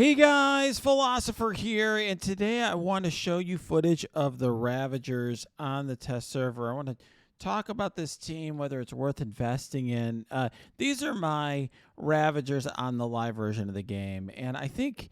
Hey guys, Philosopher here, and today I want to show you footage of the Ravagers on the test server. I want to talk about this team, whether it's worth investing in. These are my Ravagers on the live version of the game, and I think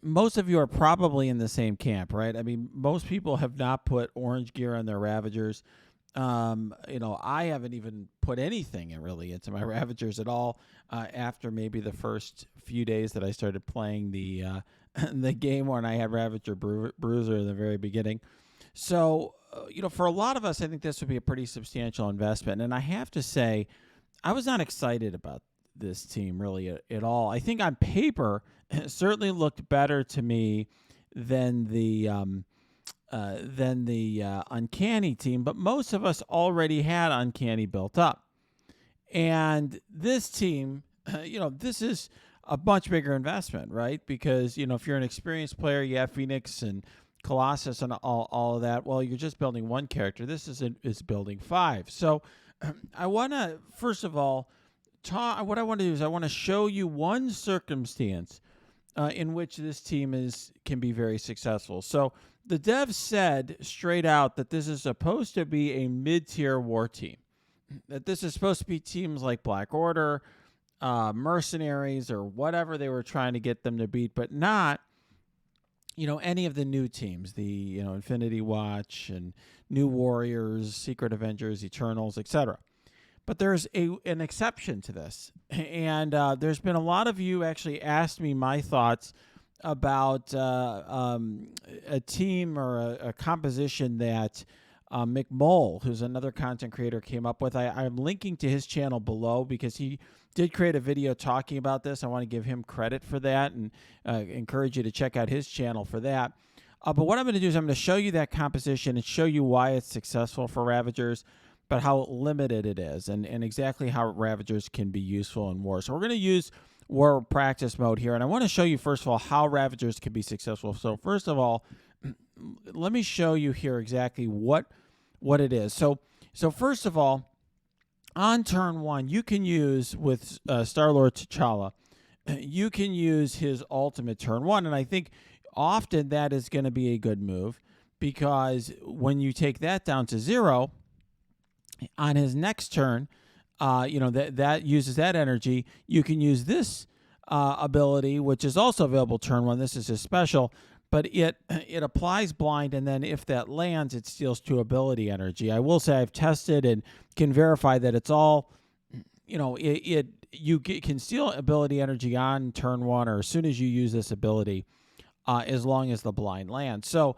most of you are probably in the same camp, right? I mean, most people have not put orange gear on their Ravagers. I haven't even put anything really into my Ravagers at all after maybe the first few days that I started playing the the game when I had Ravager Bruiser in the very beginning. So, for a lot of us, I think this would be a pretty substantial investment. And I have to say, I was not excited about this team really at all. I think on paper, it certainly looked better to me than the Uncanny team, but most of us already had Uncanny built up. And this team, this is a much bigger investment, right? Because, if you're an experienced player, you have Phoenix and Colossus and all of that. Well, you're just building one character. This is building 5. So I want to, first of all, what I want to do is I want to show you one circumstance in which this team can be very successful. So the devs said straight out that this is supposed to be a mid-tier war team, that this is supposed to be teams like Black Order, Mercenaries, or whatever they were trying to get them to beat, but not, any of the new teams, the, Infinity Watch and New Warriors, Secret Avengers, Eternals, etc. But there's an exception to this, and there's been a lot of you actually asked me my thoughts about a team or a composition that McMole, who's another content creator, came up with. I'm linking to his channel below because he did create a video talking about this. I want to give him credit for that and encourage you to check out his channel for that. But what I'm going to do is I'm going to show you that composition and show you why it's successful for Ravagers, but how limited it is and exactly how Ravagers can be useful in war. So we're going to use war practice mode here, and I want to show you, first of all, how Ravagers can be successful. So first of all, let me show you here exactly what it is. So first of all, on turn 1, you can use, with Star-Lord T'Challa, you can use his ultimate turn 1, and I think often that is going to be a good move because when you take that down to 0, on his next turn, that uses that energy. You can use this ability, which is also available turn 1. This is his special, but it applies blind, and then if that lands, it steals 2 ability energy. I will say I've tested and can verify that it's all, you can steal ability energy on turn 1 or as soon as you use this ability, as long as the blind lands. So,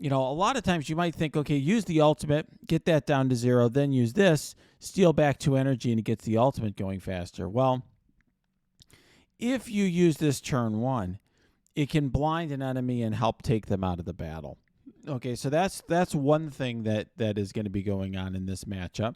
a lot of times you might think, okay, use the ultimate, get that down to 0, then use this, steal back 2 energy, and it gets the ultimate going faster. Well, if you use this turn 1, it can blind an enemy and help take them out of the battle. Okay, so that's one thing that is going to be going on in this matchup.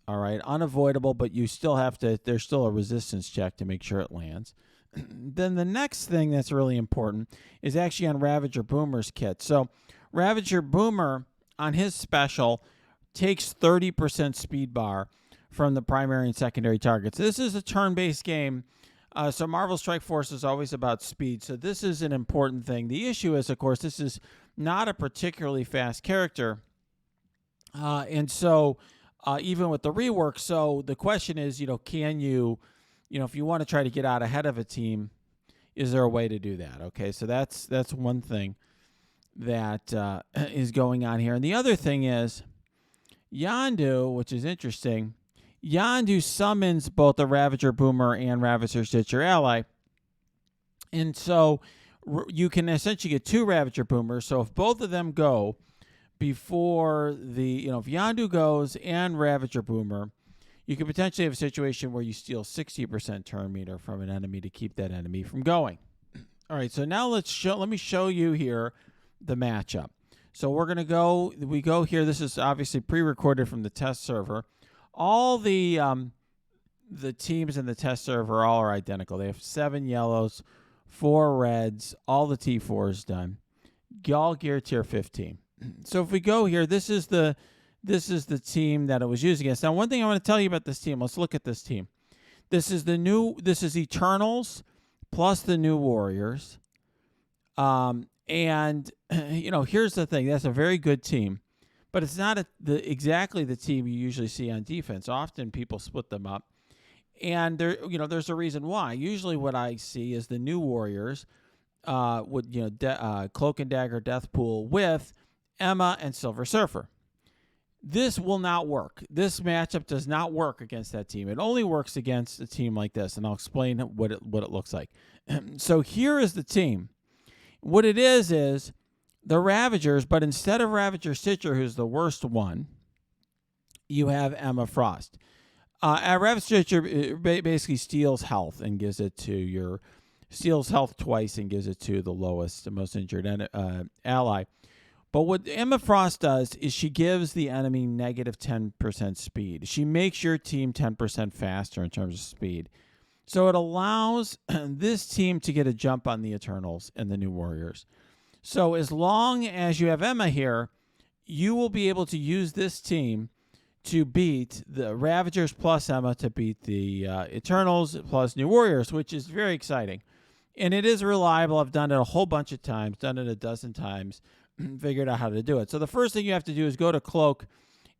All right, unavoidable, but you still have to, there's still a resistance check to make sure it lands. Then the next thing that's really important is actually on Ravager Boomer's kit. So Ravager Boomer, on his special, takes 30% speed bar from the primary and secondary targets. This is a turn-based game, so Marvel Strike Force is always about speed, so this is an important thing. The issue is, of course, this is not a particularly fast character, and so even with the rework, so the question is, can you, if you want to try to get out ahead of a team, is there a way to do that? Okay, so that's one thing that is going on here. And the other thing is Yondu, which is interesting. Yondu summons both the Ravager Boomer and Ravager Stitcher Ally. And so you can essentially get 2 Ravager Boomers. So if both of them go before the, if Yondu goes and Ravager Boomer, you could potentially have a situation where you steal 60% turn meter from an enemy to keep that enemy from going. All right, so now let me show you here the matchup. So we go here. This is obviously pre-recorded from the test server. All the teams in the test server all are identical. They have 7 yellows, 4 reds, all the T4s done. All gear tier 15. So if we go here, this is the team that it was used against. Now, one thing I want to tell you about this team. Let's look at this team. This is Eternals plus the New Warriors. And here's the thing: that's a very good team, but it's not exactly the team you usually see on defense. Often people split them up, and there's a reason why. Usually, what I see is the New Warriors with Cloak and Dagger Deathpool with Emma and Silver Surfer. This will not work. This matchup does not work against that team. It only works against a team like this, and I'll explain what it looks like. So here is the team. What it is the Ravagers, but instead of Ravager Stitcher, who's the worst one, you have Emma Frost. Ravager Stitcher basically steals health and gives it to steals health twice and gives it to the lowest, the most injured ally. But what Emma Frost does is she gives the enemy negative 10% speed. She makes your team 10% faster in terms of speed. So it allows this team to get a jump on the Eternals and the New Warriors. So as long as you have Emma here, you will be able to use this team to beat the Ravagers plus Emma to beat the Eternals plus New Warriors, which is very exciting. And it is reliable. I've done it a whole bunch of times, done it a dozen times, figured out how to do it. So the first thing you have to do is go to Cloak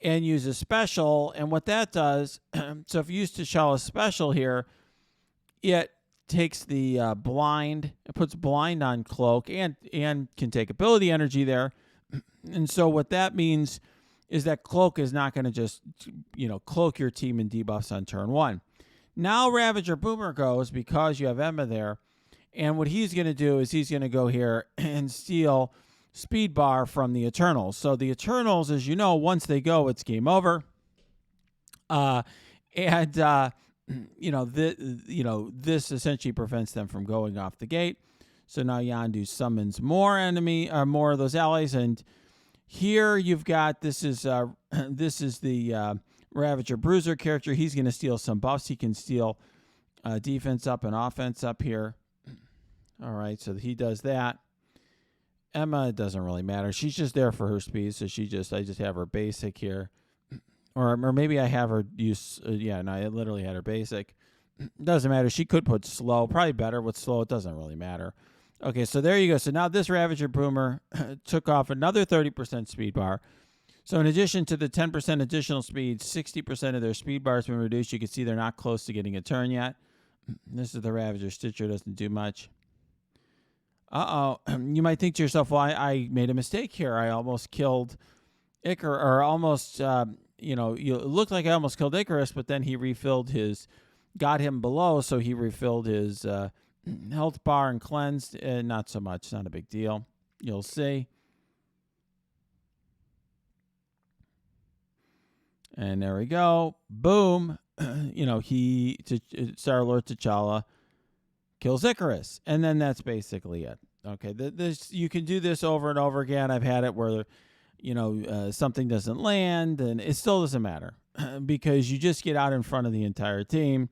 and use a special. And what that does, so if you use T'Challa's special here, it takes the blind, it puts blind on Cloak and can take ability energy there. And so what that means is that Cloak is not going to just, cloak your team in debuffs on turn one. Now Ravager Boomer goes because you have Emma there. And what he's going to do is he's going to go here and steal speed bar from the Eternals. So the Eternals, as you know, once they go, it's game over. This essentially prevents them from going off the gate. So now Yondu summons more of those allies, and here you've got this is the Ravager Bruiser character. He's going to steal some buffs. He can steal defense up and offense up here. All right, so he does that. Emma, it doesn't really matter. She's just there for her speed, so I just have her basic here. Or maybe I have her use, I literally had her basic. Doesn't matter. She could put slow. Probably better with slow. It doesn't really matter. Okay, so there you go. So now this Ravager Boomer took off another 30% speed bar. So in addition to the 10% additional speed, 60% of their speed bar has been reduced. You can see they're not close to getting a turn yet. This is the Ravager Stitcher. Doesn't do much. You might think to yourself, well, I made a mistake here. I almost killed Icarus, or almost, it looked like I almost killed Icarus, but then he got him below, so he refilled his health bar and cleansed. Not so much. Not a big deal. You'll see. And there we go. Boom. Star-Lord T'Challa kills Icarus, and then that's basically it. Okay, you can do this over and over again. I've had it where, something doesn't land, and it still doesn't matter because you just get out in front of the entire team,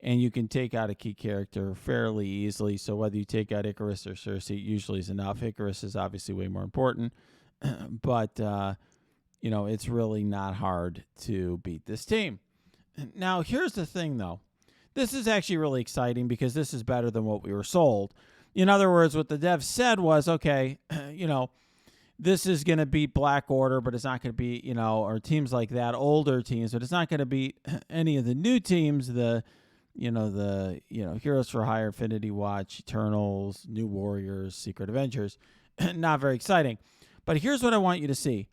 and you can take out a key character fairly easily. So whether you take out Icarus or Cersei, usually is enough. Icarus is obviously way more important, but it's really not hard to beat this team. Now, here's the thing, though. This is actually really exciting because this is better than what we were sold. In other words, what the dev said was, okay, this is going to beat Black Order, but it's not going to beat, or teams like that, older teams, but it's not going to beat any of the new teams, the Heroes for Hire, Infinity Watch, Eternals, New Warriors, Secret Avengers. Not very exciting. But here's what I want you to see.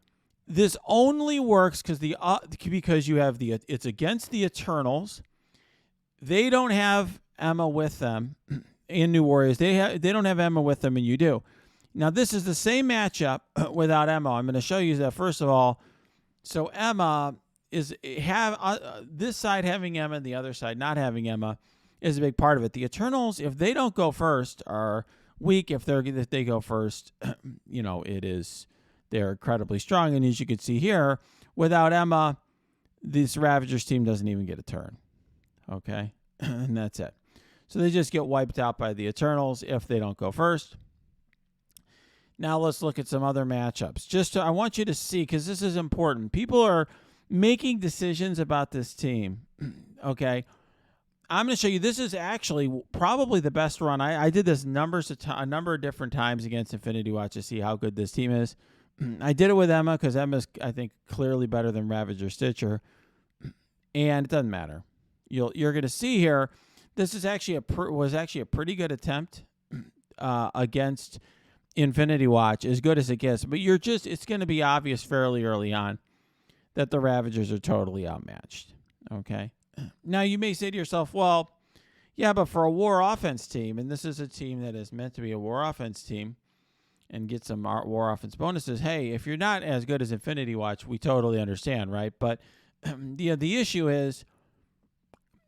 This only works because you have it's against the Eternals. They don't have Emma with them in New Warriors. They don't have Emma with them, and you do. Now, this is the same matchup without Emma. I'm going to show you that, first of all. So Emma this side having Emma, the other side not having Emma is a big part of it. The Eternals, if they don't go first, are weak. If they go first, they're incredibly strong. And as you can see here, without Emma, this Ravagers team doesn't even get a turn. Okay, and that's it. So they just get wiped out by the Eternals if they don't go first. Now let's look at some other matchups. I want you to see, because this is important. People are making decisions about this team. Okay, I'm going to show you. This is actually probably the best run. I did this a number of different times against Infinity Watch to see how good this team is. I did it with Emma because Emma's, I think, clearly better than Ravager Stitcher, and it doesn't matter. You're going to see here. This is actually was actually a pretty good attempt against Infinity Watch, as good as it gets. But it's going to be obvious fairly early on that the Ravagers are totally outmatched. Okay. Now, you may say to yourself, well, yeah, but for a war offense team, and this is a team that is meant to be a war offense team and get some war offense bonuses, hey, if you're not as good as Infinity Watch, we totally understand, right? But the issue is,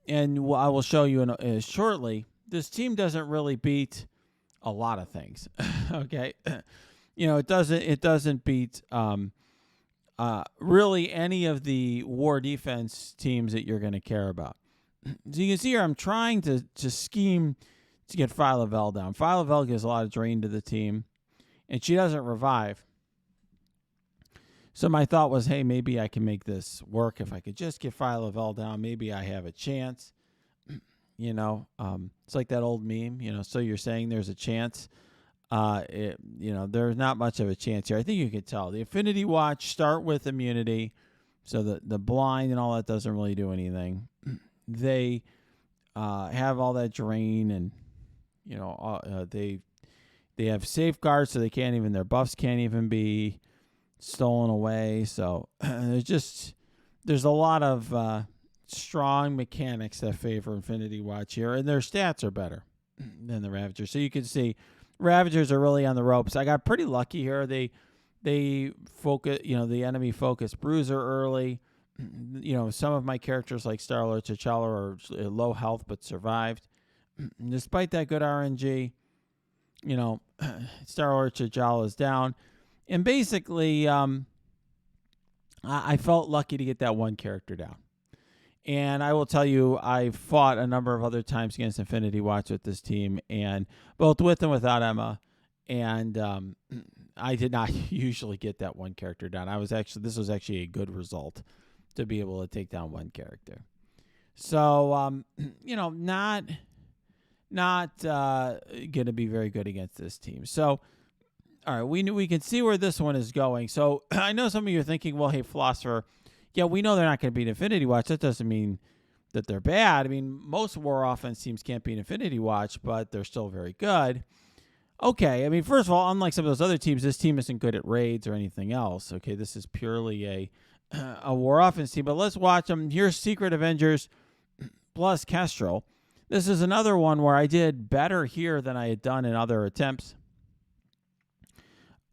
and I will show you shortly, this team doesn't really beat a lot of things, okay? It doesn't beat really any of the war defense teams that you're going to care about. So you can see here I'm trying to scheme to get Phyla-Vell down. Phyla-Vell gives a lot of drain to the team, and she doesn't revive. So my thought was, hey, maybe I can make this work. If I could just get Phyla-Vell down, maybe I have a chance. It's like that old meme, so you're saying there's a chance. There's not much of a chance here. I think you can tell. The Infinity Watch start with immunity, so the blind and all that doesn't really do anything. They have all that drain, and they have safeguards, so their buffs can't even be stolen away. So there's a lot of strong mechanics that favor Infinity Watch here, and their stats are better than the Ravagers. So you can see Ravagers are really on the ropes. I got pretty lucky here. They focus, the enemy focused Bruiser early. Some of my characters like Star-Lord T'Challa are low health but survived. Despite that good RNG, Star-Lord T'Challa is down. And basically, I felt lucky to get that one character down. And I will tell you, I fought a number of other times against Infinity Watch with this team, and both with and without Emma. And I did not usually get that one character down. This was actually a good result to be able to take down one character. So, not going to be very good against this team. So, all right, we can see where this one is going. So I know some of you are thinking, well, hey, Philosopher, yeah, we know they're not going to beat Infinity Watch. That doesn't mean that they're bad. I mean, most war offense teams can't beat Infinity Watch, but they're still very good. Okay, I mean, first of all, unlike some of those other teams, this team isn't good at raids or anything else. Okay, this is purely a war offense team. But let's watch them. Here's Secret Avengers plus Kestrel. This is another one where I did better here than I had done in other attempts.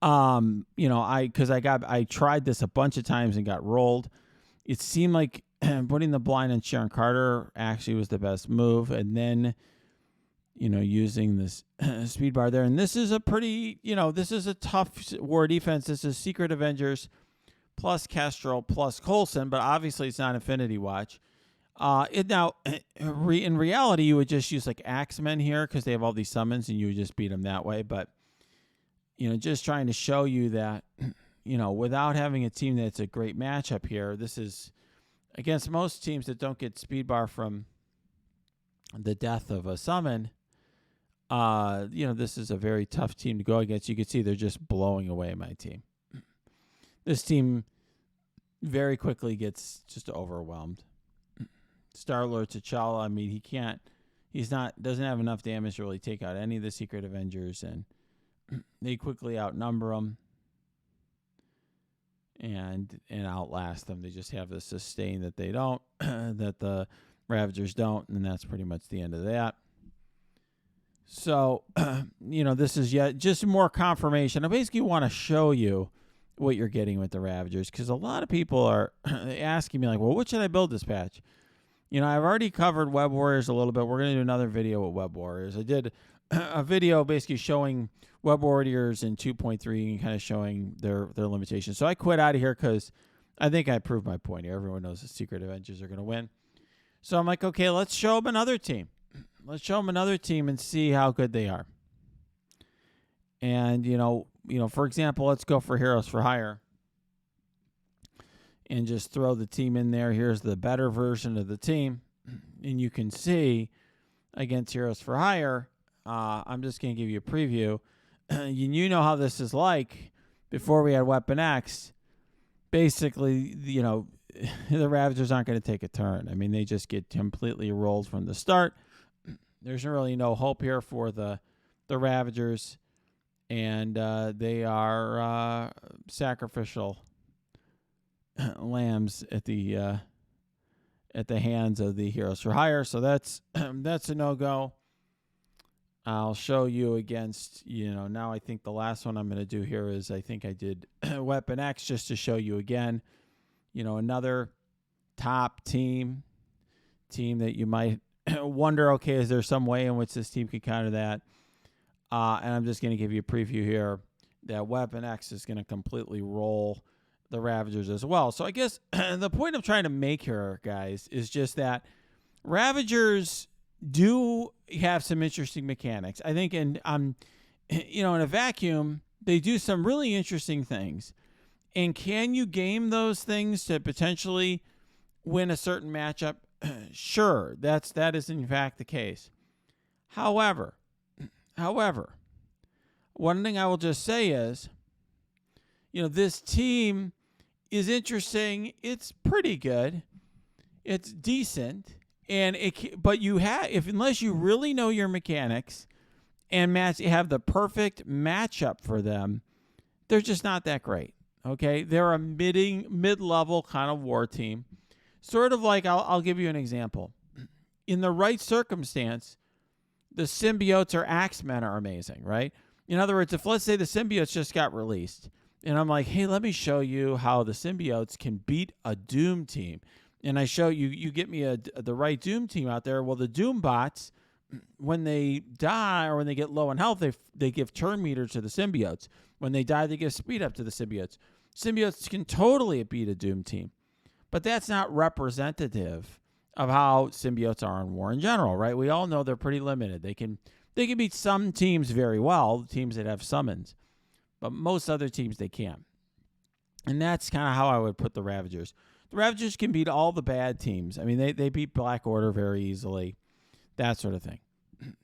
I tried this a bunch of times and got rolled. It seemed like putting the blind on Sharon Carter actually was the best move, and then using this speed bar there. And this is a pretty, this is a tough war defense. This is Secret Avengers plus Kestrel plus Coulson, but obviously it's not Infinity Watch. In reality, you would just use like Axemen here because they have all these summons, and you would just beat them that way. But just trying to show you that, without having a team that's a great matchup here, this is against most teams that don't get speed bar from the death of a summon. This is a very tough team to go against. You can see they're just blowing away my team. This team very quickly gets just overwhelmed. Star-Lord T'Challa, I mean, doesn't have enough damage to really take out any of the Secret Avengers, and they quickly outnumber them and outlast them. They just have the sustain that they don't, that the Ravagers don't, and that's pretty much the end of that. So, this is just more confirmation. I basically want to show you what you're getting with the Ravagers, because a lot of people are asking me, like, well, what should I build this patch? I've already covered Web Warriors a little bit. We're going to do another video with Web Warriors. I did a video basically showing Web Warriors in 2.3 and kind of showing their limitations. So I quit out of here because I think I proved my point here. Everyone knows the Secret Avengers are going to win. So I'm like, okay, let's show them another team. Let's show them another team and see how good they are. And, for example, let's go for Heroes for Hire and just throw the team in there. Here's the better version of the team. And you can see against Heroes for Hire, I'm just going to give you a preview. You know how this is like before we had Weapon X. Basically, the Ravagers aren't going to take a turn. I mean, they just get completely rolled from the start. There's really no hope here for the Ravagers, and they are sacrificial lambs at the hands of the Heroes for Hire. So that's a no-go. I'll show you against, now I think the last one I'm going to do here is I think I did Weapon X just to show you again, another top team that you might wonder, okay, is there some way in which this team could counter that? And I'm just going to give you a preview here that Weapon X is going to completely roll the Ravagers as well. So I guess the point I'm trying to make here, guys, is just that Ravagers do have some interesting mechanics. I think in a vacuum, they do some really interesting things. And can you game those things to potentially win a certain matchup? Sure, that is in fact the case. However, one thing I will just say is, this team is interesting. It's pretty good. It's decent. And unless you really know your mechanics and have the perfect matchup for them, they're just not that great. Okay, they're a mid-level kind of war team, sort of like I'll give you an example. In the right circumstance, the symbiotes or Axemen are amazing, right? In other words, if let's say the symbiotes just got released, and I'm like, hey, let me show you how the symbiotes can beat a Doom team. And I show you get me the right Doom team out there. Well, the Doom bots, when they die or when they get low in health, they give turn meter to the symbiotes. When they die, they give speed up to the symbiotes. Symbiotes can totally beat a Doom team. But that's not representative of how symbiotes are in war in general, right? We all know they're pretty limited. They can beat some teams very well, teams that have summons. But most other teams, they can't. And that's kind of how I would put the Ravagers. The Ravagers can beat all the bad teams. I mean, they beat Black Order very easily, that sort of thing.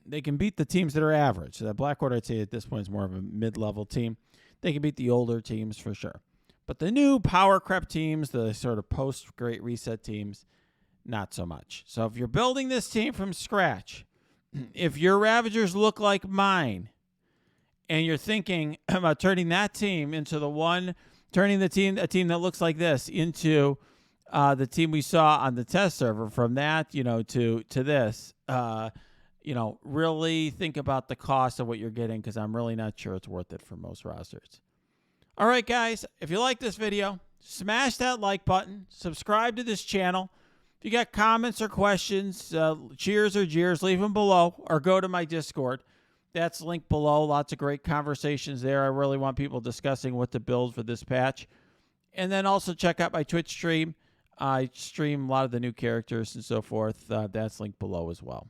They can beat the teams that are average. So that Black Order, I'd say at this point, is more of a mid-level team. They can beat the older teams for sure. But the new power creep teams, the sort of post-Great Reset teams, not so much. So if you're building this team from scratch, if your Ravagers look like mine, and you're thinking about turning that team into a team that looks like this into the team we saw on the test server, from that, to this, really think about the cost of what you're getting, because I'm really not sure it's worth it for most rosters. All right, guys, if you like this video, smash that like button, subscribe to this channel. If you got comments or questions, cheers or jeers, leave them below, or go to my Discord. That's linked below. Lots of great conversations there. I really want people discussing what to build for this patch. And then also check out my Twitch stream. I stream a lot of the new characters and so forth. That's linked below as well.